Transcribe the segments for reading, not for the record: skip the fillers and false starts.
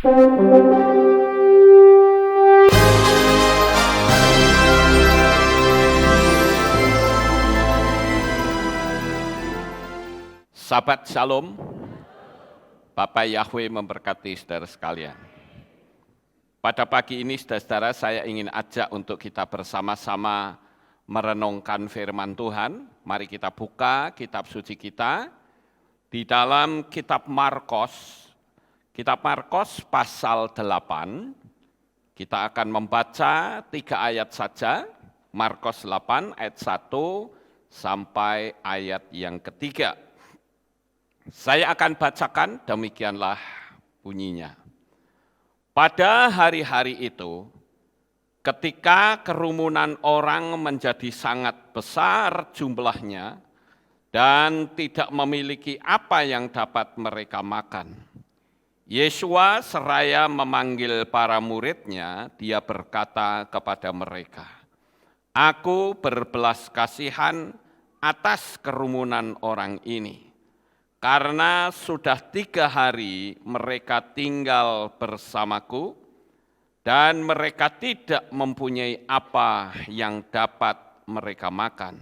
Sahabat Shalom, Bapak Yahweh memberkati saudara sekalian. Pada pagi ini saudara-saudara saya ingin ajak untuk kita bersama-sama merenungkan firman Tuhan. Mari kita buka kitab suci kita di dalam kitab Markos. Kitab Markos pasal 8, kita akan membaca 3 ayat saja. Markos 8 ayat 1 sampai ayat yang ketiga. Saya akan bacakan, demikianlah bunyinya. Pada hari-hari itu, ketika kerumunan orang menjadi sangat besar jumlahnya dan tidak memiliki apa yang dapat mereka makan, Yesua seraya memanggil para muridnya, dia berkata kepada mereka, "Aku berbelas kasihan atas kerumunan orang ini, karena sudah 3 hari mereka tinggal bersamaku dan mereka tidak mempunyai apa yang dapat mereka makan.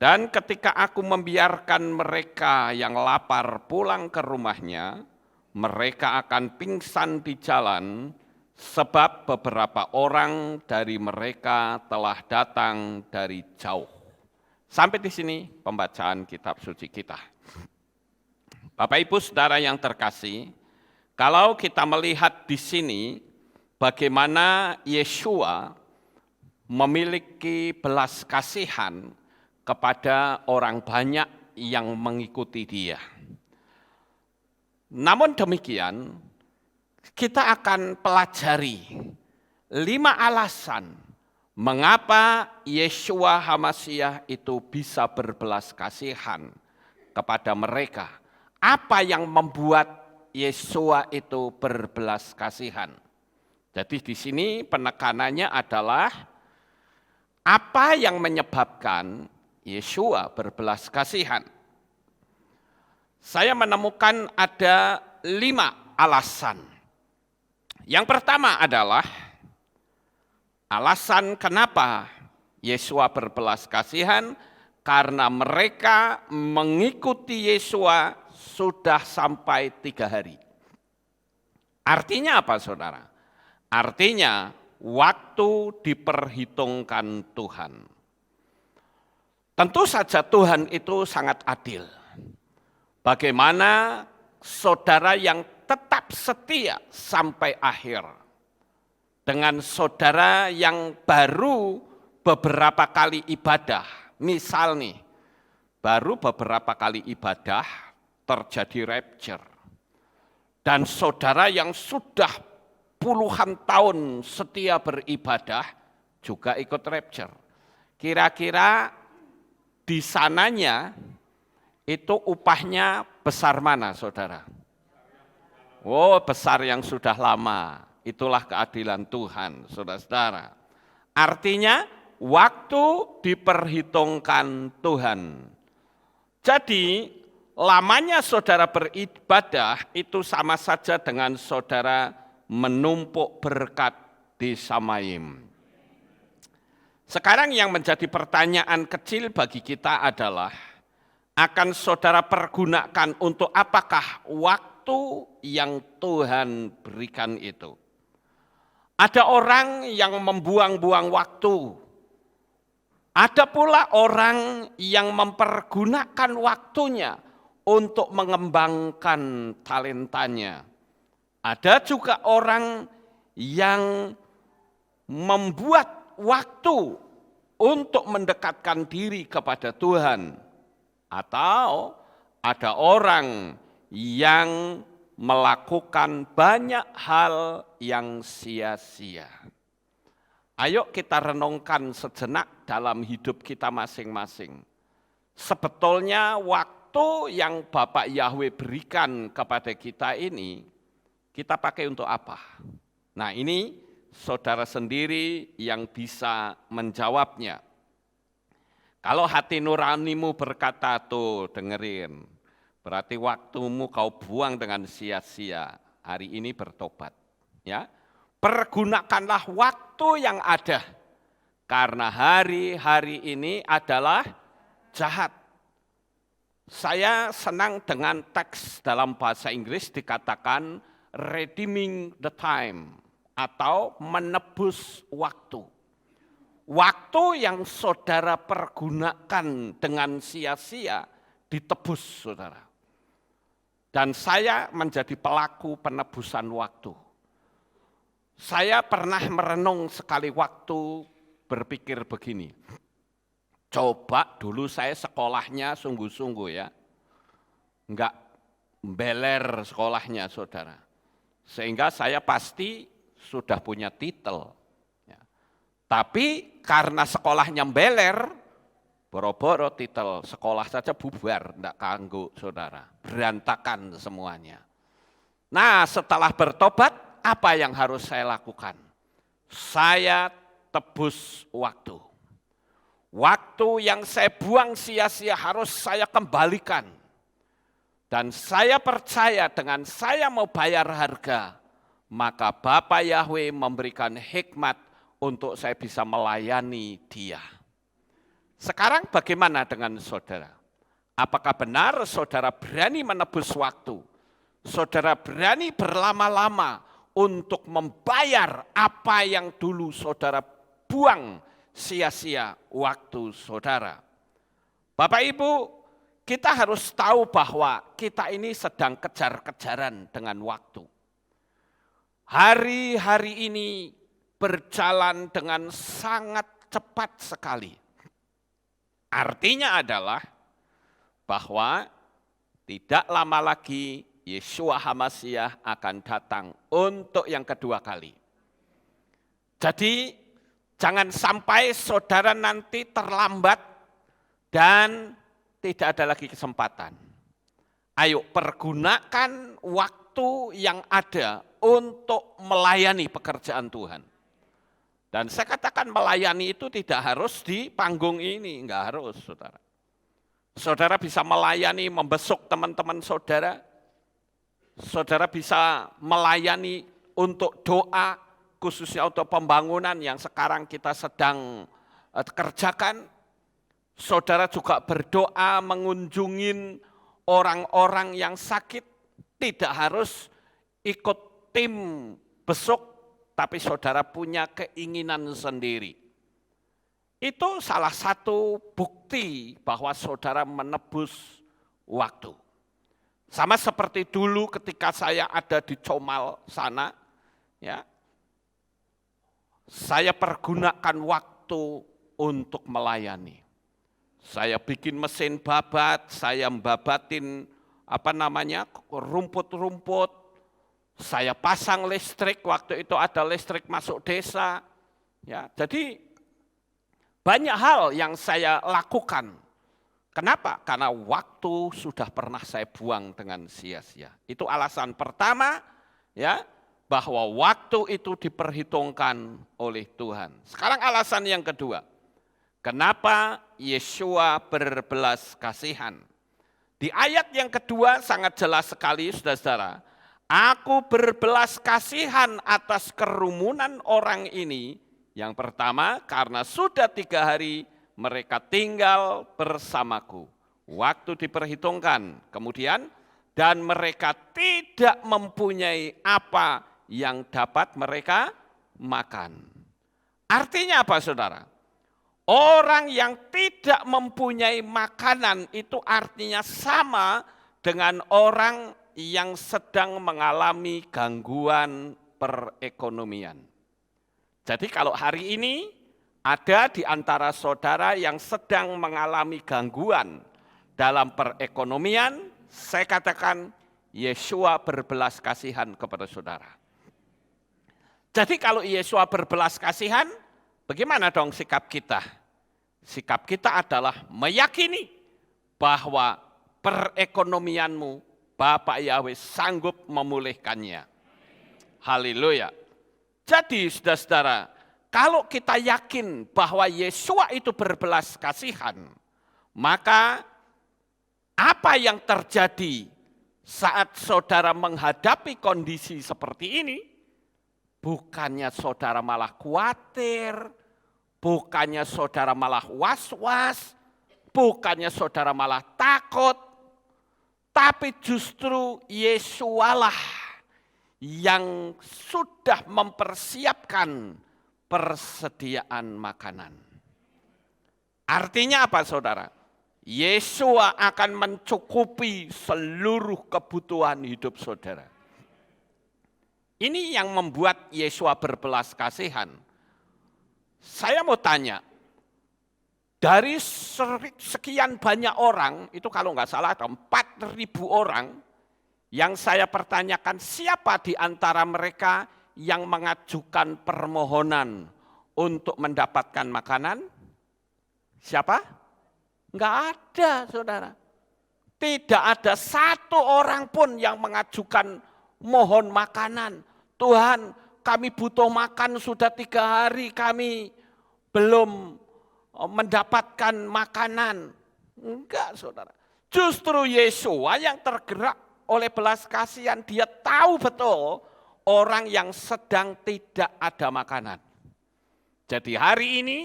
Dan ketika aku membiarkan mereka yang lapar pulang ke rumahnya, mereka akan pingsan di jalan sebab beberapa orang dari mereka telah datang dari jauh." Sampai di sini pembacaan kitab suci kita. Bapak Ibu Saudara yang terkasih, kalau kita melihat di sini bagaimana Yesua memiliki belas kasihan kepada orang banyak yang mengikuti dia. Namun demikian, kita akan pelajari 5 alasan mengapa Yesua HaMasyiah itu bisa berbelas kasihan kepada mereka. Apa yang membuat Yesua itu berbelas kasihan? Jadi di sini penekanannya adalah apa yang menyebabkan Yesua berbelas kasihan. Saya menemukan ada 5 alasan. Yang pertama adalah alasan kenapa Yesua berbelas kasihan, karena mereka mengikuti Yesua sudah sampai 3 hari. Artinya apa saudara? Artinya waktu diperhitungkan Tuhan. Tentu saja Tuhan itu sangat adil. Bagaimana saudara yang tetap setia sampai akhir dengan saudara yang baru beberapa kali ibadah. Misal nih, baru beberapa kali ibadah terjadi rapture. Dan saudara yang sudah puluhan tahun setia beribadah juga ikut rapture. Kira-kira di sananya itu upahnya besar mana saudara? Oh, besar yang sudah lama. Itulah keadilan Tuhan, saudara-saudara. Artinya waktu diperhitungkan Tuhan. Jadi lamanya saudara beribadah itu sama saja dengan saudara menumpuk berkat di Samayim. Sekarang yang menjadi pertanyaan kecil bagi kita adalah, akan saudara pergunakan untuk apakah waktu yang Tuhan berikan itu? Ada orang yang membuang-buang waktu. Ada pula orang yang mempergunakan waktunya untuk mengembangkan talentanya. Ada juga orang yang membuat waktu untuk mendekatkan diri kepada Tuhan. Atau ada orang yang melakukan banyak hal yang sia-sia. Ayo kita renungkan sejenak dalam hidup kita masing-masing. Sebetulnya waktu yang Bapak Yahweh berikan kepada kita ini, kita pakai untuk apa? Nah, ini saudara sendiri yang bisa menjawabnya. Kalau hati nuranimu berkata, tuh dengerin, berarti waktumu kau buang dengan sia-sia. hari ini bertobat. Ya, pergunakanlah waktu yang ada, karena hari-hari ini adalah jahat. Saya senang dengan teks dalam bahasa Inggris dikatakan redeeming the time atau menebus waktu. Waktu yang saudara pergunakan dengan sia-sia ditebus saudara. Dan saya menjadi pelaku penebusan waktu. Saya pernah merenung sekali waktu berpikir begini. Coba dulu saya sekolahnya sungguh-sungguh ya. Enggak beler sekolahnya saudara. Sehingga saya pasti sudah punya titel. Ya. Tapi karena sekolahnya beler, boro-boro titel sekolah saja bubar, enggak kanggo saudara. Berantakan semuanya. Nah setelah bertobat, apa yang harus saya lakukan? Saya tebus waktu. Waktu yang saya buang sia-sia harus saya kembalikan. Dan saya percaya dengan saya mau bayar harga, maka Bapa Yahweh memberikan hikmat untuk saya bisa melayani Dia. Sekarang bagaimana dengan saudara? Apakah benar saudara berani menebus waktu? Saudara berani berlama-lama untuk membayar apa yang dulu saudara buang sia-sia waktu saudara. Bapak Ibu, kita harus tahu bahwa kita ini sedang kejar-kejaran dengan waktu. Hari-hari ini berjalan dengan sangat cepat sekali. Artinya adalah bahwa tidak lama lagi Yeshua HaMasyiah akan datang untuk yang kedua kali. Jadi jangan sampai saudara nanti terlambat dan tidak ada lagi kesempatan. Ayo pergunakan waktu yang ada untuk melayani pekerjaan Tuhan. Dan saya katakan melayani itu tidak harus di panggung ini, enggak harus saudara. Saudara bisa melayani, membesuk teman-teman saudara. Saudara bisa melayani untuk doa, khususnya untuk pembangunan yang sekarang kita sedang kerjakan. Saudara juga berdoa mengunjungin orang-orang yang sakit. Tidak harus ikut tim besuk, tapi saudara punya keinginan sendiri. Itu salah satu bukti bahwa saudara menebus waktu. Sama seperti dulu ketika saya ada di Comal sana, ya, saya pergunakan waktu untuk melayani. Saya bikin mesin babat, saya membabatin rumput-rumput. Saya pasang listrik, waktu itu ada listrik masuk desa. Ya, jadi banyak hal yang saya lakukan. Kenapa? Karena waktu sudah pernah saya buang dengan sia-sia. Itu alasan pertama, ya, bahwa waktu itu diperhitungkan oleh Tuhan. Sekarang alasan yang kedua. Kenapa Yeshua berbelas kasihan? Di ayat yang kedua sangat jelas sekali saudara-saudara. Aku berbelas kasihan atas kerumunan orang ini. Yang pertama karena sudah 3 hari mereka tinggal bersamaku. Waktu diperhitungkan. Kemudian dan mereka tidak mempunyai apa yang dapat mereka makan. Artinya apa saudara? Orang yang tidak mempunyai makanan itu artinya sama dengan orang yang sedang mengalami gangguan perekonomian. Jadi kalau hari ini ada di antara saudara yang sedang mengalami gangguan dalam perekonomian, saya katakan Yeshua berbelas kasihan kepada saudara. Jadi kalau Yeshua berbelas kasihan, bagaimana dong sikap kita? Sikap kita adalah meyakini bahwa perekonomianmu Bapak Yahweh sanggup memulihkannya. Haleluya. Jadi saudara-saudara, kalau kita yakin bahwa Yeshua itu berbelas kasihan, maka apa yang terjadi Saat saudara menghadapi kondisi seperti ini, bukannya saudara malah khawatir, bukannya saudara malah was-was, bukannya saudara malah takut, tapi justru Yesualah yang sudah mempersiapkan persediaan makanan. Artinya apa saudara? Yesua akan mencukupi seluruh kebutuhan hidup saudara. Ini yang membuat Yesua berbelas kasihan. Saya mau tanya, dari sekian banyak orang, itu kalau nggak salah ada 4.000 orang, yang saya pertanyakan siapa di antara mereka yang mengajukan permohonan untuk mendapatkan makanan? Siapa? Enggak ada, saudara. Tidak ada satu orang pun yang mengajukan mohon makanan. Tuhan, kami butuh makan sudah 3 hari, kami belum mendapatkan makanan. Enggak, saudara. Justru Yesua yang tergerak oleh belas kasihan, dia tahu betul orang yang sedang tidak ada makanan. Jadi hari ini,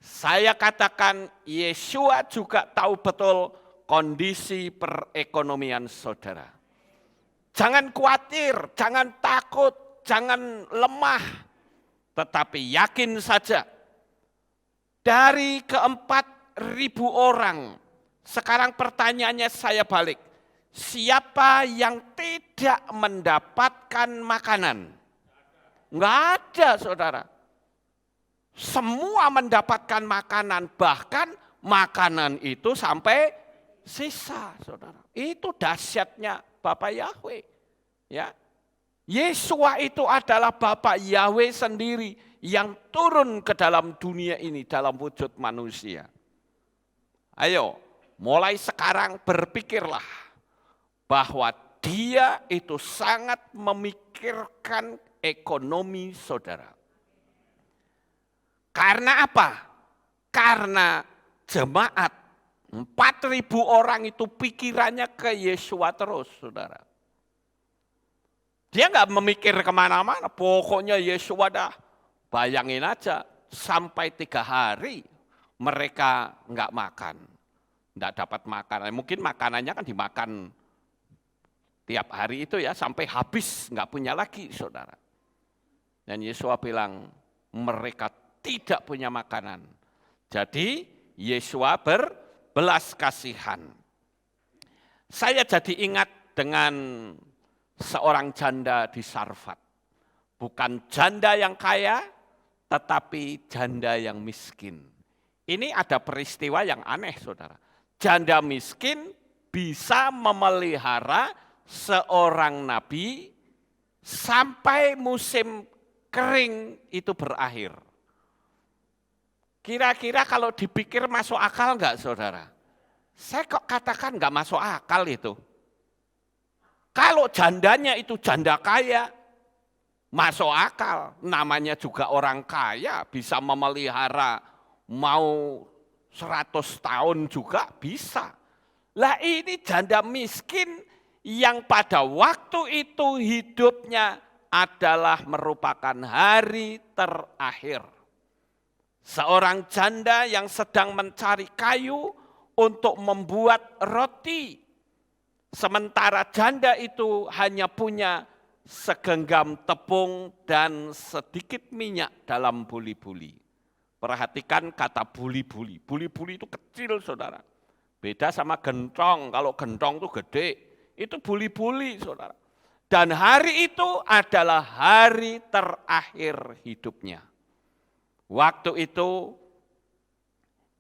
saya katakan Yesua juga tahu betul kondisi perekonomian saudara. Jangan khawatir, jangan takut, jangan lemah. Tetapi yakin saja, dari ke-4.000 orang, sekarang pertanyaannya saya balik. Siapa yang tidak mendapatkan makanan? Enggak ada saudara. Semua mendapatkan makanan, bahkan makanan itu sampai sisa, saudara. Itu dahsyatnya Bapak Yahweh. Ya, Yesua itu adalah Bapak Yahweh sendiri yang turun ke dalam dunia ini dalam wujud manusia. Ayo, mulai sekarang berpikirlah bahwa Dia itu sangat memikirkan ekonomi saudara. Karena apa? Karena jemaat 4.000 orang itu pikirannya ke Yesua terus, saudara. Dia nggak memikir kemana-mana, pokoknya Yesua dah. Bayangin aja, sampai 3 hari mereka nggak makan. Nggak dapat makan, mungkin makanannya kan dimakan tiap hari itu ya, sampai habis, nggak punya lagi, saudara. Dan Yesua bilang, mereka tidak punya makanan. Jadi Yesua berbelas kasihan. Saya jadi ingat dengan seorang janda di Sarfat. Bukan janda yang kaya, tetapi janda yang miskin. Ini ada peristiwa yang aneh, saudara. Janda miskin bisa memelihara seorang nabi sampai musim kering itu berakhir. Kira-kira kalau dipikir masuk akal enggak saudara? Saya kok katakan enggak masuk akal itu. Kalau jandanya itu janda kaya, masuk akal. Namanya juga orang kaya, bisa memelihara mau 100 tahun juga bisa. Lah ini janda miskin yang pada waktu itu hidupnya adalah merupakan hari terakhir. Seorang janda yang sedang mencari kayu untuk membuat roti. Sementara janda itu hanya punya segenggam tepung dan sedikit minyak dalam buli-buli. Perhatikan kata buli-buli. Buli-buli itu kecil saudara. Beda sama gentong, kalau gentong itu gede. Itu buli-buli saudara. Dan hari itu adalah hari terakhir hidupnya. Waktu itu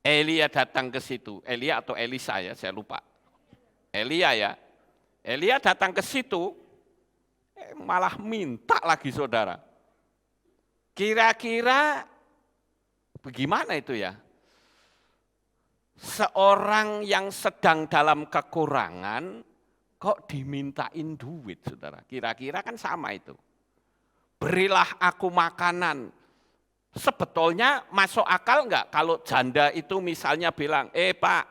Elia datang ke situ. Elia atau Elisa ya, saya lupa. Elia ya. Elia datang ke situ, malah minta lagi saudara. Kira-kira bagaimana itu ya? Seorang yang sedang dalam kekurangan, kok dimintain duit saudara? Kira-kira kan sama itu. Berilah aku makanan. Sebetulnya masuk akal enggak kalau janda itu misalnya bilang, Pak,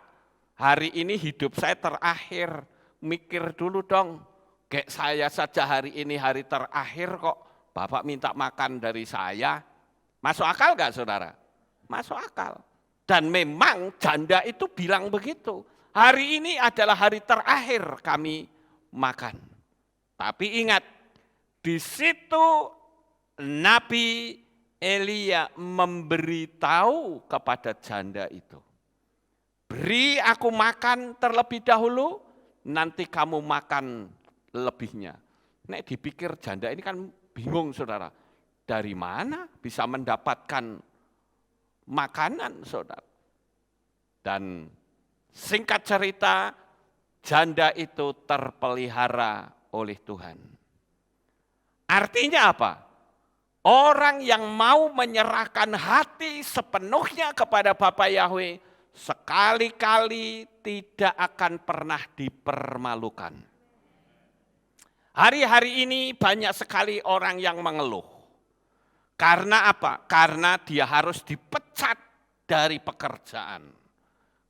hari ini hidup saya terakhir, mikir dulu dong. Kayak saya saja hari ini hari terakhir kok Bapak minta makan dari saya. Masuk akal gak saudara? Masuk akal. Dan memang janda itu bilang begitu. Hari ini adalah hari terakhir kami makan. Tapi ingat, di situ Nabi Elia memberitahu kepada janda itu. Beri aku makan terlebih dahulu, nanti kamu makan lebihnya. Nek dipikir janda ini kan bingung saudara. Dari mana bisa mendapatkan makanan saudara? Dan singkat cerita, janda itu terpelihara oleh Tuhan. Artinya apa? Orang yang mau menyerahkan hati sepenuhnya kepada Bapa Yahweh, sekali-kali tidak akan pernah dipermalukan. Hari-hari ini banyak sekali orang yang mengeluh. Karena apa? Karena dia harus dipecat dari pekerjaan.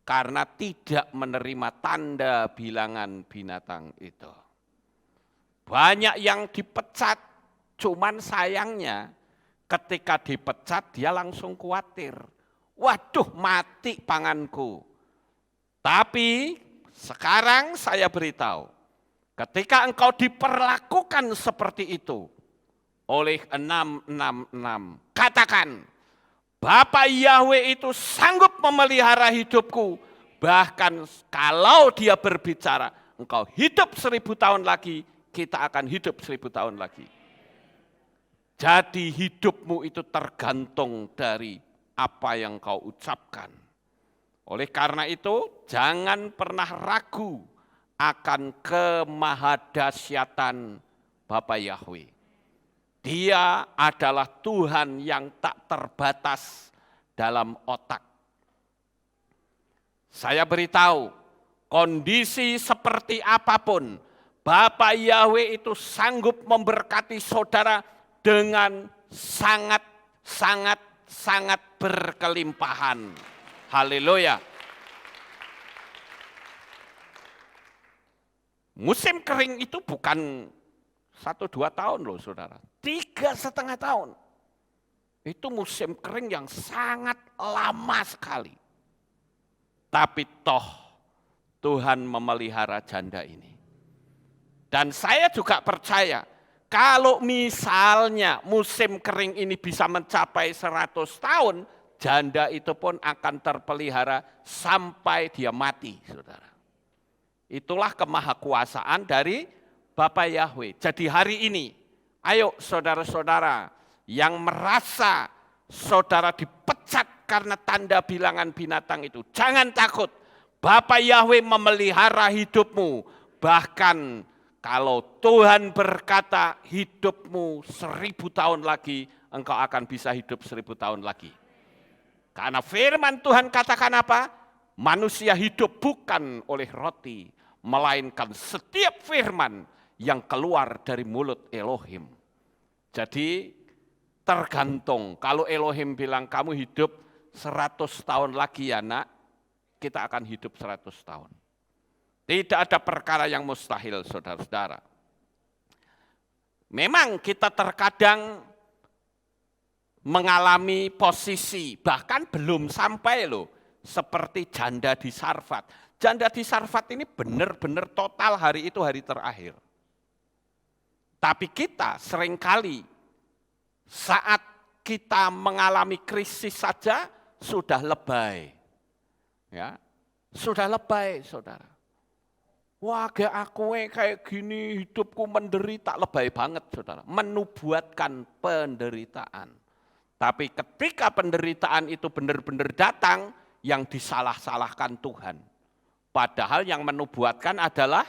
Karena tidak menerima tanda bilangan binatang itu. Banyak yang dipecat, cuman sayangnya ketika dipecat dia langsung khawatir. Waduh, mati panganku. Tapi sekarang saya beritahu, ketika engkau diperlakukan seperti itu oleh 666, katakan, Bapa Yahweh itu sanggup memelihara hidupku. Bahkan kalau dia berbicara, engkau hidup 1000 tahun lagi, kita akan hidup 1000 tahun lagi. Jadi hidupmu itu tergantung dari apa yang kau ucapkan. Oleh karena itu, jangan pernah ragu akan kemahadahsyatan Bapa Yahweh. Dia adalah Tuhan yang tak terbatas dalam otak. Saya beritahu, kondisi seperti apapun, Bapa Yahweh itu sanggup memberkati saudara dengan sangat berkelimpahan. Haleluya. Musim kering itu bukan 1-2 tahun loh saudara. 3,5 tahun. Itu musim kering yang sangat lama sekali. Tapi toh Tuhan memelihara janda ini. Dan saya juga percaya, kalau misalnya musim kering ini bisa mencapai 100 tahun, janda itu pun akan terpelihara sampai dia mati, saudara. Itulah kemahakuasaan dari Bapa Yahweh. Jadi hari ini, ayo saudara-saudara yang merasa saudara dipecat karena tanda bilangan binatang itu, jangan takut. Bapa Yahweh memelihara hidupmu. Bahkan kalau Tuhan berkata hidupmu 1000 tahun lagi, engkau akan bisa hidup 1000 tahun lagi. Karena firman Tuhan katakan apa? Manusia hidup bukan oleh roti, melainkan setiap firman yang keluar dari mulut Elohim. Jadi tergantung, kalau Elohim bilang kamu hidup 100 tahun lagi ya nak, kita akan hidup 100 tahun. Tidak ada perkara yang mustahil, saudara-saudara. Memang kita terkadang mengalami posisi, bahkan belum sampai loh, seperti janda di Sarfat. Janda di Sarfat ini benar-benar total hari itu hari terakhir. Tapi kita seringkali saat kita mengalami krisis saja sudah lebay. Ya, sudah lebay, saudara. Wah, aku kayak gini, hidupku menderita, lebay banget, saudara. Menubuatkan penderitaan. Tapi ketika penderitaan itu benar-benar datang, yang disalah-salahkan Tuhan. Padahal yang menubuatkan adalah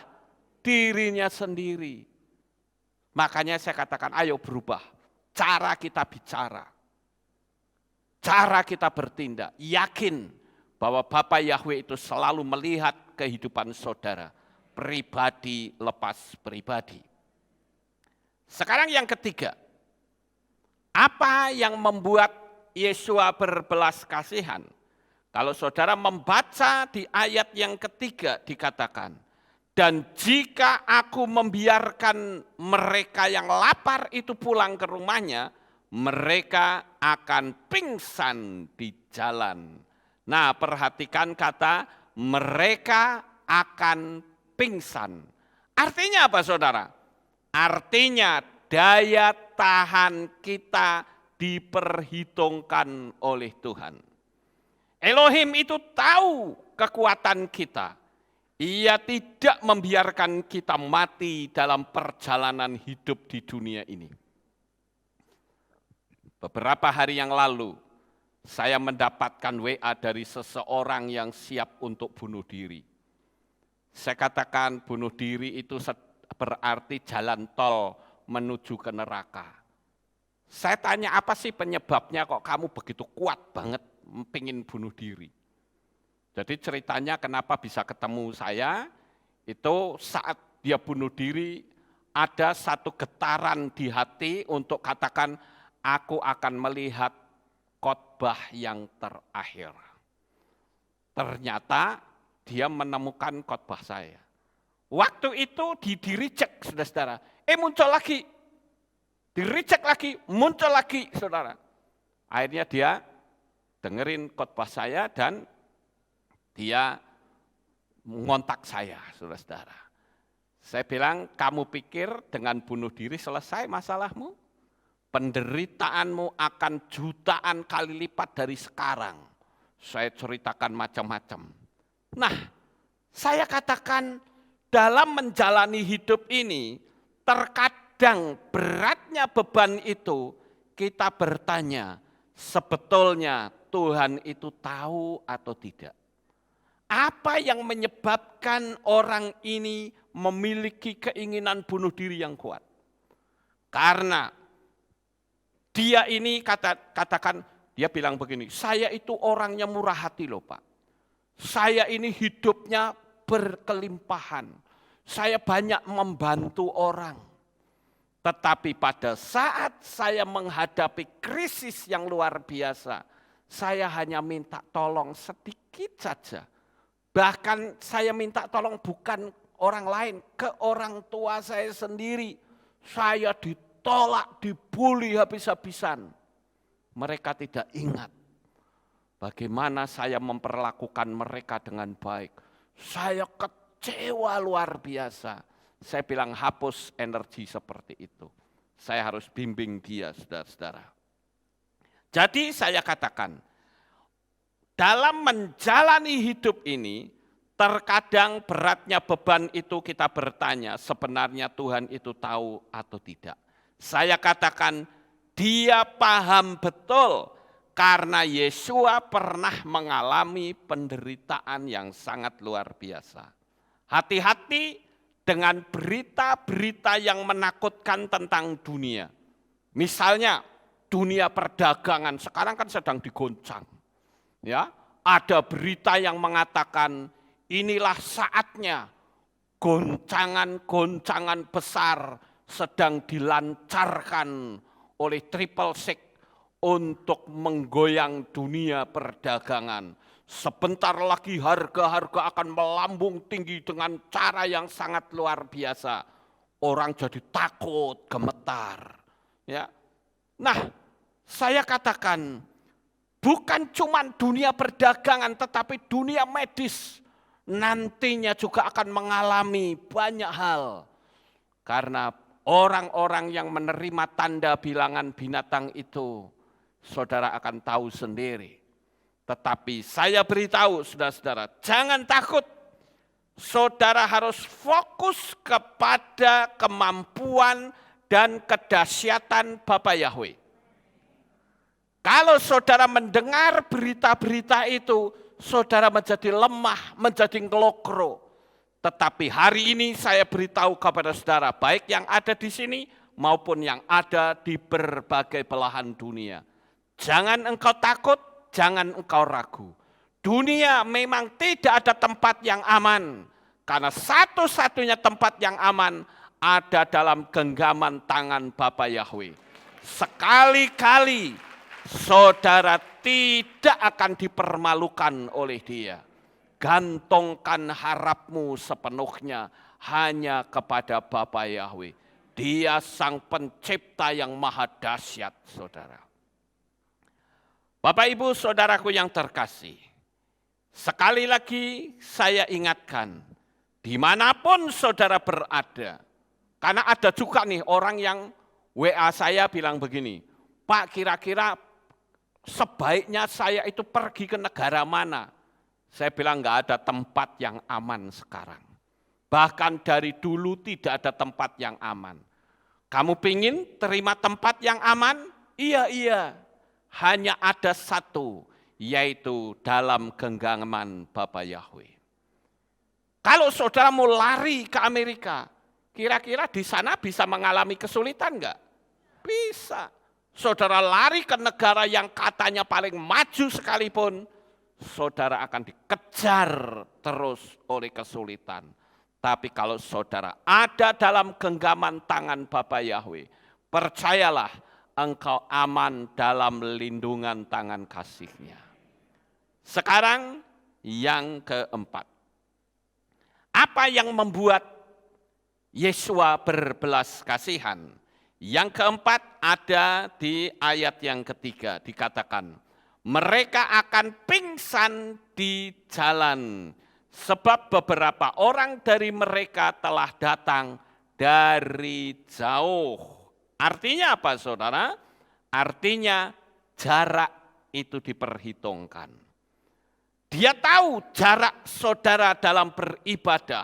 dirinya sendiri. Makanya saya katakan, ayo berubah. Cara kita bicara. Cara kita bertindak. Yakin bahwa Bapa Yahweh itu selalu melihat kehidupan saudara. Pribadi lepas pribadi. Sekarang yang ketiga, apa yang membuat Yesua berbelas kasihan? Kalau saudara membaca di ayat yang ketiga dikatakan, Dan jika aku membiarkan mereka yang lapar itu pulang ke rumahnya, mereka akan pingsan di jalan. Nah, perhatikan kata mereka akan pingsan. Artinya apa, saudara? Artinya daya tahan kita diperhitungkan oleh Tuhan. Elohim itu tahu kekuatan kita. Ia tidak membiarkan kita mati dalam perjalanan hidup di dunia ini. Beberapa hari yang lalu, saya mendapatkan WA dari seseorang yang siap untuk bunuh diri. Saya katakan bunuh diri itu berarti jalan tol menuju ke neraka. Saya tanya apa sih penyebabnya kok kamu begitu kuat banget pengen bunuh diri. Jadi ceritanya kenapa bisa ketemu saya, itu saat dia bunuh diri ada satu getaran di hati untuk katakan aku akan melihat khotbah yang terakhir. Ternyata dia menemukan khotbah saya. Waktu itu di-reject, saudara-saudara. Muncul lagi. Di-reject lagi, muncul lagi, saudara. Akhirnya dia dengerin khotbah saya dan dia mengontak saya, saudara-saudara. Saya bilang, kamu pikir dengan bunuh diri selesai masalahmu? Penderitaanmu akan jutaan kali lipat dari sekarang. Saya ceritakan macam-macam. Nah, saya katakan dalam menjalani hidup ini, terkadang beratnya beban itu kita bertanya, sebetulnya Tuhan itu tahu atau tidak? Apa yang menyebabkan orang ini memiliki keinginan bunuh diri yang kuat? Karena dia ini katakan, dia bilang begini, saya itu orangnya murah hati loh Pak. Saya ini hidupnya berkelimpahan. Saya banyak membantu orang. Tetapi pada saat saya menghadapi krisis yang luar biasa, saya hanya minta tolong sedikit saja. Bahkan saya minta tolong bukan orang lain, ke orang tua saya sendiri. Saya ditolak, dibully habis-habisan. Mereka tidak ingat bagaimana saya memperlakukan mereka dengan baik. Saya kecewa luar biasa. Saya bilang hapus energi seperti itu. Saya harus bimbing dia, saudara-saudara. Jadi saya katakan, dalam menjalani hidup ini, terkadang beratnya beban itu kita bertanya, sebenarnya Tuhan itu tahu atau tidak. Saya katakan, dia paham betul karena Yesua pernah mengalami penderitaan yang sangat luar biasa. Hati-hati dengan berita-berita yang menakutkan tentang dunia. Misalnya dunia perdagangan sekarang kan sedang digoncang. Ya, ada berita yang mengatakan inilah saatnya goncangan-goncangan besar sedang dilancarkan oleh Triple Six untuk menggoyang dunia perdagangan. Sebentar lagi harga-harga akan melambung tinggi dengan cara yang sangat luar biasa. Orang jadi takut, gemetar. Ya. Nah, saya katakan, bukan cuma dunia perdagangan, tetapi dunia medis nantinya juga akan mengalami banyak hal. Karena orang-orang yang menerima tanda bilangan binatang itu, saudara akan tahu sendiri. Tetapi saya beritahu saudara-saudara, jangan takut. Saudara harus fokus kepada kemampuan dan kedahsyatan Bapa Yahweh. Kalau saudara mendengar berita-berita itu, saudara menjadi lemah, menjadi ngelokro. Tetapi hari ini saya beritahu kepada saudara, baik yang ada di sini maupun yang ada di berbagai belahan dunia. Jangan engkau takut, jangan engkau ragu. Dunia memang tidak ada tempat yang aman. Karena satu-satunya tempat yang aman ada dalam genggaman tangan Bapa Yahweh. Sekali-kali saudara tidak akan dipermalukan oleh dia. Gantungkan harapmu sepenuhnya hanya kepada Bapa Yahweh. Dia sang pencipta yang maha dahsyat, saudara. Bapak Ibu saudaraku yang terkasih, sekali lagi saya ingatkan, dimanapun saudara berada, karena ada juga nih orang yang WA saya bilang begini, Pak kira-kira sebaiknya saya itu pergi ke negara mana? Saya bilang enggak ada tempat yang aman sekarang. Bahkan dari dulu tidak ada tempat yang aman. Kamu pingin terima tempat yang aman? Iya. Hanya ada satu, yaitu dalam genggaman Bapa Yahweh. Kalau saudara mau lari ke Amerika, kira-kira di sana bisa mengalami kesulitan enggak? Bisa. Saudara lari ke negara yang katanya paling maju sekalipun, saudara akan dikejar terus oleh kesulitan. Tapi kalau saudara ada dalam genggaman tangan Bapa Yahweh, percayalah engkau aman dalam lindungan tangan kasih-Nya. Sekarang yang keempat. Apa yang membuat Yesua berbelas kasihan? Yang keempat ada di ayat yang ketiga, dikatakan, mereka akan pingsan di jalan, sebab beberapa orang dari mereka telah datang dari jauh. Artinya apa saudara? Artinya jarak itu diperhitungkan. Dia tahu jarak saudara dalam beribadah.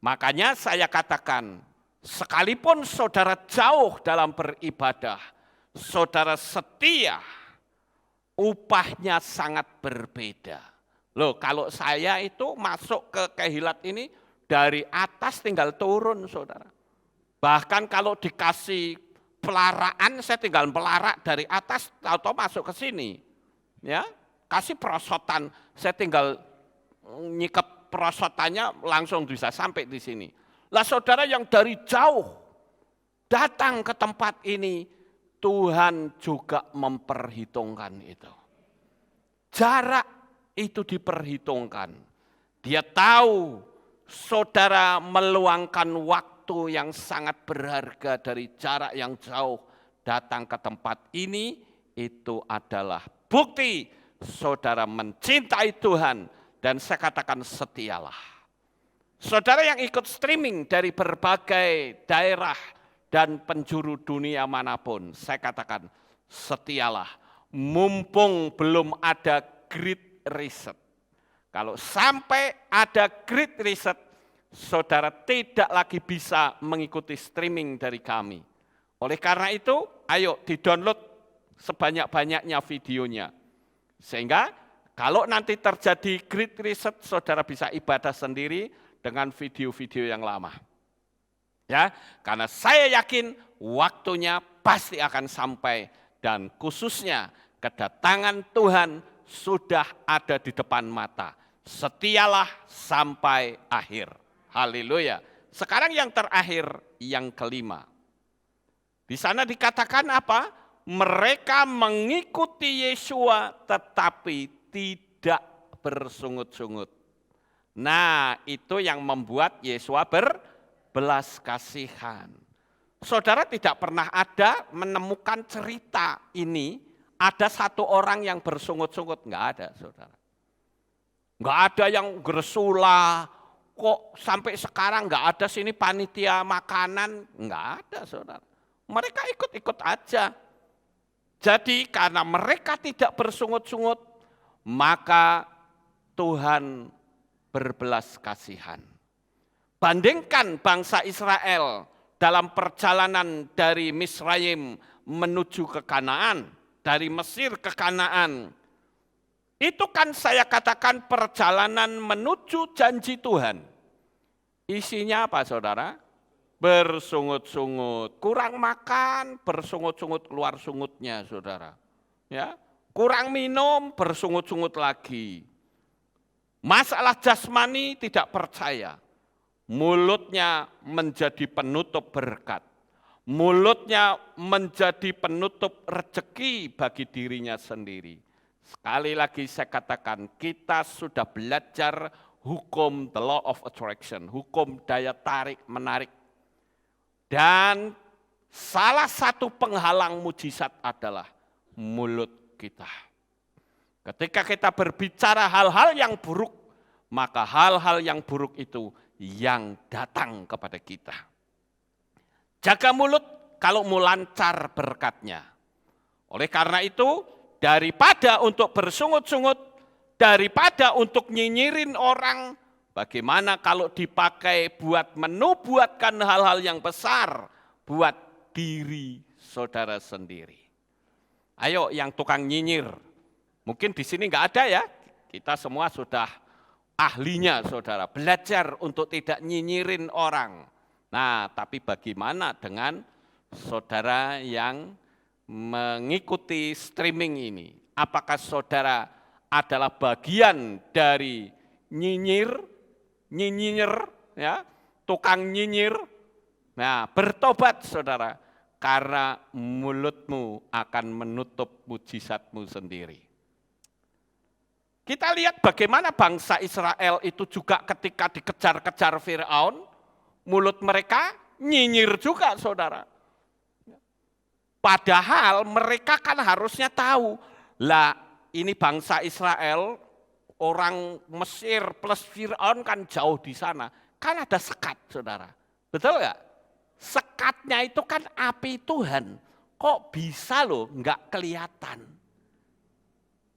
Makanya saya katakan, sekalipun saudara jauh dalam beribadah, saudara setia, upahnya sangat berbeda. Loh, kalau saya itu masuk ke Kehilat ini dari atas tinggal turun, saudara. Bahkan kalau dikasih pelaraan, saya tinggal pelarak dari atas atau masuk ke sini. Ya, kasih perosotan, saya tinggal nyikap perosotannya langsung bisa sampai di sini. Lah saudara yang dari jauh datang ke tempat ini, Tuhan juga memperhitungkan itu. Jarak itu diperhitungkan. Dia tahu saudara meluangkan waktu yang sangat berharga dari jarak yang jauh datang ke tempat ini, itu adalah bukti saudara mencintai Tuhan dan saya katakan setialah. Saudara yang ikut streaming dari berbagai daerah dan penjuru dunia manapun, saya katakan setialah, mumpung belum ada great reset. Kalau sampai ada great reset, saudara tidak lagi bisa mengikuti streaming dari kami. Oleh karena itu, ayo di-download sebanyak-banyaknya videonya. Sehingga kalau nanti terjadi great reset, saudara bisa ibadah sendiri dengan video-video yang lama. Ya, karena saya yakin waktunya pasti akan sampai dan khususnya kedatangan Tuhan sudah ada di depan mata. Setialah sampai akhir. Haleluya. Sekarang yang terakhir, yang kelima. Di sana dikatakan apa? Mereka mengikuti Yesua tetapi tidak bersungut-sungut. Nah, itu yang membuat Yesua berbelas kasihan. Saudara tidak pernah ada menemukan cerita ini, ada satu orang yang bersungut-sungut, enggak ada saudara. Enggak ada yang gersula, kok sampai sekarang enggak ada sini panitia makanan, enggak ada saudara. Mereka ikut-ikut aja. Jadi karena mereka tidak bersungut-sungut, maka Tuhan berbelas kasihan. Bandingkan bangsa Israel dalam perjalanan dari Misraim menuju ke Kanaan, dari Mesir ke Kanaan. Itu kan saya katakan perjalanan menuju janji Tuhan. Isinya apa saudara? Bersungut-sungut, kurang makan, bersungut-sungut keluar sungutnya saudara. Ya, kurang minum, bersungut-sungut lagi. Masalah jasmani tidak percaya. Mulutnya menjadi penutup berkat. Mulutnya menjadi penutup rezeki bagi dirinya sendiri. Sekali lagi saya katakan, kita sudah belajar hukum the law of attraction, hukum daya tarik menarik. Dan salah satu penghalang mujizat adalah mulut kita. Ketika kita berbicara hal-hal yang buruk, maka hal-hal yang buruk itu yang datang kepada kita. Jaga mulut kalau mau lancar berkatnya. Oleh karena itu, daripada untuk bersungut-sungut, daripada untuk nyinyirin orang, bagaimana kalau dipakai buat menubuatkan hal-hal yang besar buat diri saudara sendiri. Ayo yang tukang nyinyir, mungkin di sini enggak ada ya, kita semua sudah ahlinya saudara, belajar untuk tidak nyinyirin orang. Nah, tapi bagaimana dengan saudara yang mengikuti streaming ini? Apakah saudara adalah bagian dari nyinyier, ya, tukang nyinyir? Nah, bertobat saudara, karena mulutmu akan menutup mujizatmu sendiri. Kita lihat bagaimana bangsa Israel itu juga ketika dikejar-kejar Firaun, mulut mereka nyinyir juga saudara. Padahal mereka kan harusnya tahu, lah ini bangsa Israel, orang Mesir plus Firaun kan jauh di sana. Kan ada sekat saudara, betul nggak? Sekatnya itu kan api Tuhan, kok bisa loh nggak kelihatan?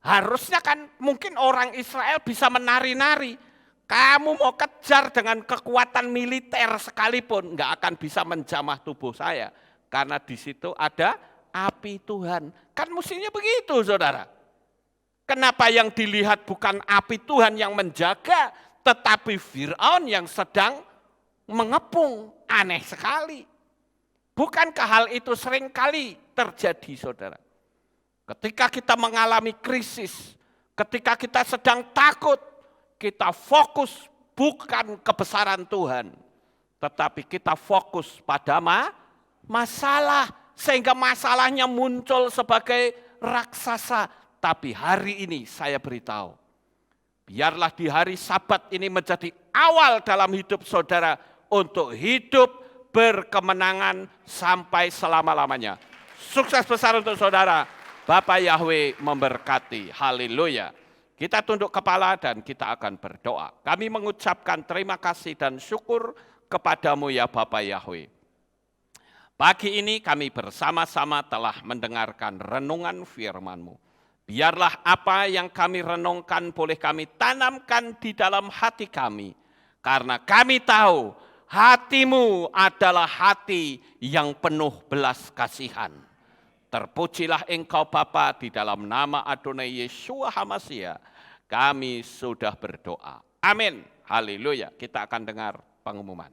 Harusnya kan mungkin orang Israel bisa menari-nari. Kamu mau kejar dengan kekuatan militer sekalipun, nggak akan bisa menjamah tubuh saya. Karena di situ ada api Tuhan. Kan mestinya begitu saudara. Kenapa yang dilihat bukan api Tuhan yang menjaga, tetapi Firaun yang sedang mengepung? Aneh sekali. Bukankah hal itu sering kali terjadi saudara? Ketika kita mengalami krisis, ketika kita sedang takut, kita fokus bukan kebesaran Tuhan, tetapi kita fokus pada masalah, sehingga masalahnya muncul sebagai raksasa. Tapi hari ini saya beritahu, biarlah di hari Sabat ini menjadi awal dalam hidup saudara untuk hidup berkemenangan sampai selama-lamanya. Sukses besar untuk saudara. Bapak Yahweh memberkati. Haleluya. Kita tunduk kepala dan kita akan berdoa. Kami mengucapkan terima kasih dan syukur kepadamu ya Bapak Yahweh. Pagi ini kami bersama-sama telah mendengarkan renungan firman-Mu. Biarlah apa yang kami renungkan boleh kami tanamkan di dalam hati kami. Karena kami tahu hati-Mu adalah hati yang penuh belas kasihan. Terpujilah Engkau Bapa, di dalam nama Adonai Yeshua HaMashiach kami sudah berdoa. Amin. Haleluya. Kita akan dengar pengumuman.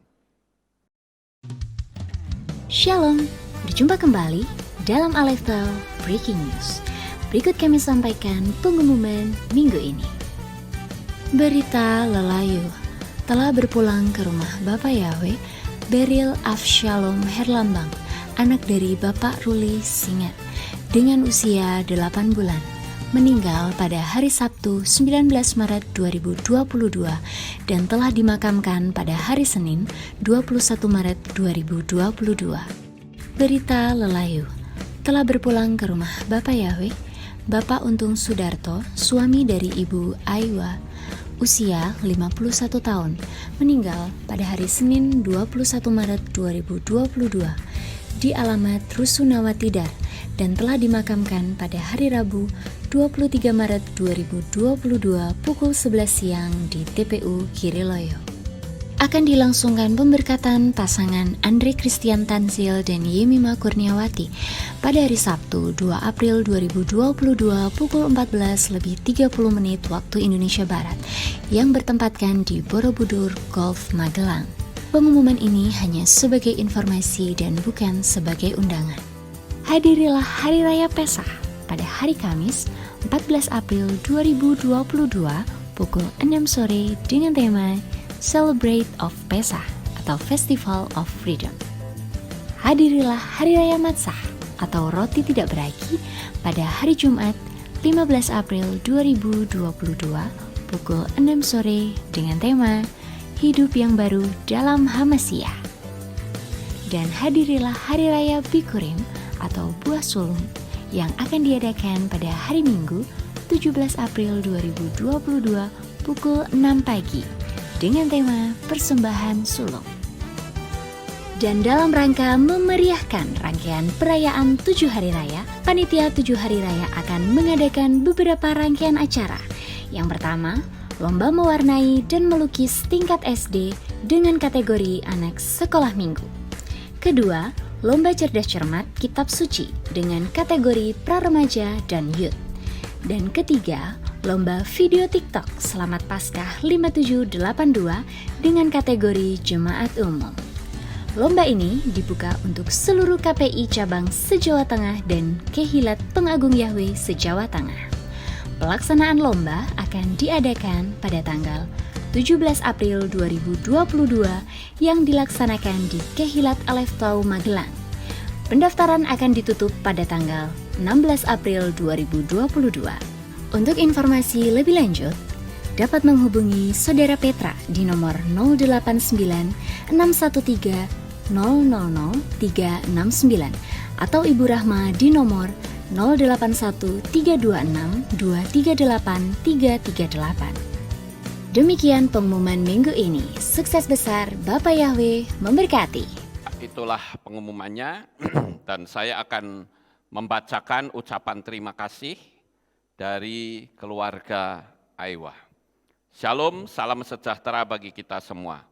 Shalom, berjumpa kembali dalam Aleftal Breaking News. Berikut kami sampaikan pengumuman minggu ini. Berita Lelayu, telah berpulang ke rumah Bapak Yahweh, Beril Avshalom Herlambang, anak dari Bapak Ruli Singat, dengan usia 8 bulan, meninggal pada hari Sabtu 19 Maret 2022 dan telah dimakamkan pada hari Senin 21 Maret 2022. Berita Lelayu, telah berpulang ke rumah Bapak Yahweh, Bapak Untung Sudarto, suami dari Ibu Aiwa, usia 51 tahun, meninggal pada hari Senin 21 Maret 2022 di alamat Rusunawati Dar dan telah dimakamkan pada hari Rabu 23 Maret 2022 pukul 11 siang di TPU Kiriloyo. Akan dilangsungkan pemberkatan pasangan Andre Christian Tanzil dan Yemima Kurniawati pada hari Sabtu 2 April 2022 pukul 14.30 waktu Indonesia Barat yang bertempatkan di Borobudur Golf Magelang. Pengumuman ini hanya sebagai informasi dan bukan sebagai undangan. Hadirilah Hari Raya Pesach pada hari Kamis 14 April 2022 pukul 6 sore dengan tema Celebrate of Pesach atau Festival of Freedom. Hadirilah Hari Raya Matzah atau roti tidak beragi pada hari Jumat 15 April 2022 pukul 6 sore dengan tema Hidup yang Baru dalam Hamasia. Dan hadirilah Hari Raya Bikurim atau Buah Sulung yang akan diadakan pada hari Minggu 17 April 2022 pukul 6 pagi dengan tema Persembahan Sulung. Dan dalam rangka memeriahkan rangkaian perayaan 7 Hari Raya, Panitia 7 Hari Raya akan mengadakan beberapa rangkaian acara. Yang pertama, lomba mewarnai dan melukis tingkat SD dengan kategori anak sekolah minggu. Kedua, lomba cerdas cermat kitab suci dengan kategori pra-remaja dan youth. Dan ketiga, lomba video TikTok Selamat Paskah 5782 dengan kategori jemaat umum. Lomba ini dibuka untuk seluruh KPI cabang se-Jawa Tengah dan Kehilat Pengagung Yahwe se-Jawa Tengah. Pelaksanaan lomba akan diadakan pada tanggal 17 April 2022 yang dilaksanakan di Kehilat Aleftau Magelang. Pendaftaran akan ditutup pada tanggal 16 April 2022. Untuk informasi lebih lanjut, dapat menghubungi Saudara Petra di nomor 089 613 000369 atau Ibu Rahma di nomor 081 326 238 338. Demikian pengumuman minggu ini. Sukses besar, Bapak Yahwe memberkati. Itulah pengumumannya dan saya akan membacakan ucapan terima kasih dari keluarga Aiwa. Shalom, salam sejahtera bagi kita semua.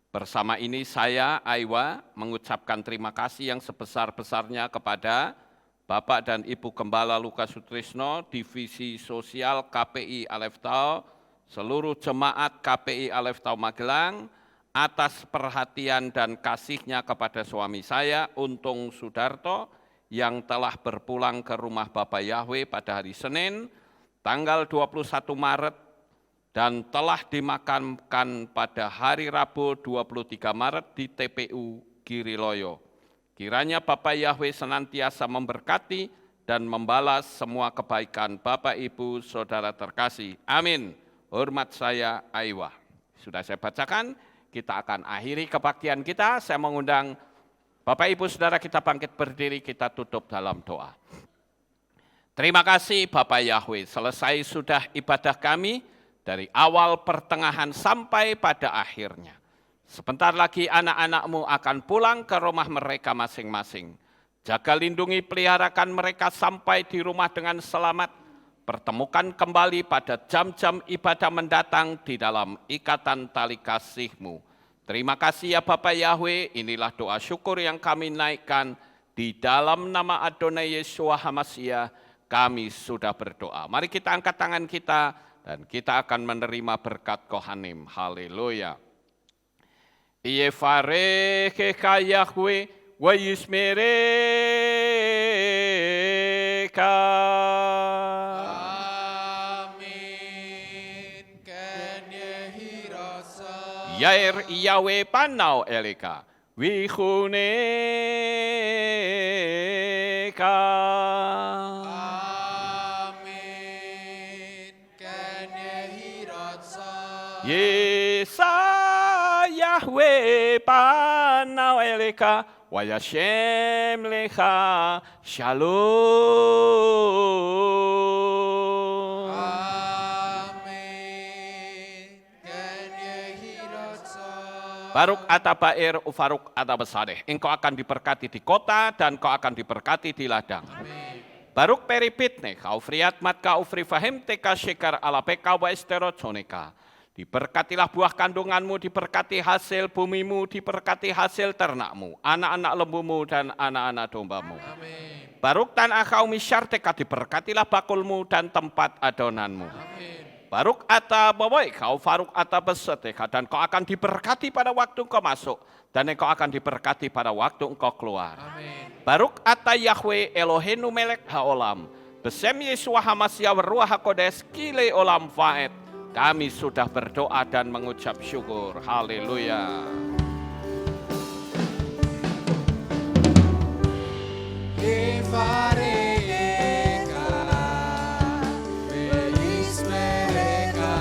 Bersama ini saya, Aiwa, mengucapkan terima kasih yang sebesar-besarnya kepada Bapak dan Ibu Gembala Lukas Sutrisno, Divisi Sosial KPI Aleftau, seluruh jemaat KPI Aleftau Magelang, atas perhatian dan kasihnya kepada suami saya, Untung Sudarto, yang telah berpulang ke rumah Bapak Yahwe pada hari Senin, tanggal 21 Maret, dan telah dimakamkan pada hari Rabu 23 Maret di TPU Giriloyo. Kiranya Bapak Yahwe senantiasa memberkati dan membalas semua kebaikan Bapak, Ibu, Saudara terkasih. Amin. Hormat saya, Aiwa. Sudah saya bacakan, kita akan akhiri kebaktian kita. Saya mengundang Bapak, Ibu, Saudara kita bangkit berdiri, kita tutup dalam doa. Terima kasih Bapak Yahwe, selesai sudah ibadah kami, dari awal pertengahan sampai pada akhirnya. Sebentar lagi anak-anak-Mu akan pulang ke rumah mereka masing-masing. Jaga lindungi peliharakan mereka sampai di rumah dengan selamat. Pertemukan kembali pada jam-jam ibadah mendatang di dalam ikatan tali kasih-Mu. Terima kasih ya Bapak Yahwe, inilah doa syukur yang kami naikkan di dalam nama Adonai Yeshua HaMashiach. Kami sudah berdoa. Mari kita angkat tangan kita dan kita akan menerima berkat Kohanim. Haleluya. Yevarechecha Yahweh wa yismerecha. Amin. Ken yehirasa. Yair Yahweh panau eleka. Wichunecha. Yesa Yahweh panau eleka wa yashem lecha shalom. Amin. Ken yehirasa. Baruk atabair ufaruk atabasadeh. Engkau akan diberkati di kota dan kau akan diberkati di ladang. Amin. Baruk peripitne kau friat mat kau fri fahim teka shekar alapeka wa esterotroneka. Diberkatilah buah kandunganmu, diberkati hasil bumimu, diberkati hasil ternakmu, anak-anak lembumu dan anak-anak dombamu. Amin. Baruk tanah kau misyarteka, diberkatilah bakulmu dan tempat adonanmu. Amin. Baruk ata baboy kau faruk ata beseteka, dan kau akan diberkati pada waktu engkau masuk, dan engkau akan diberkati pada waktu engkau keluar. Amin. Baruk ata Yahweh Elohenu melek haolam, besem Yeshua HaMashiach Ruach HaKodes kile olam faed. Kami sudah berdoa dan mengucap syukur. Haleluya. Yevarechecha, ve'yismerecha,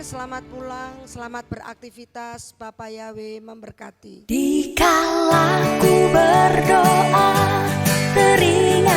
selamat pulang, selamat beraktivitas. Bapak Yahweh memberkati. Dikala ku berdoa, teringat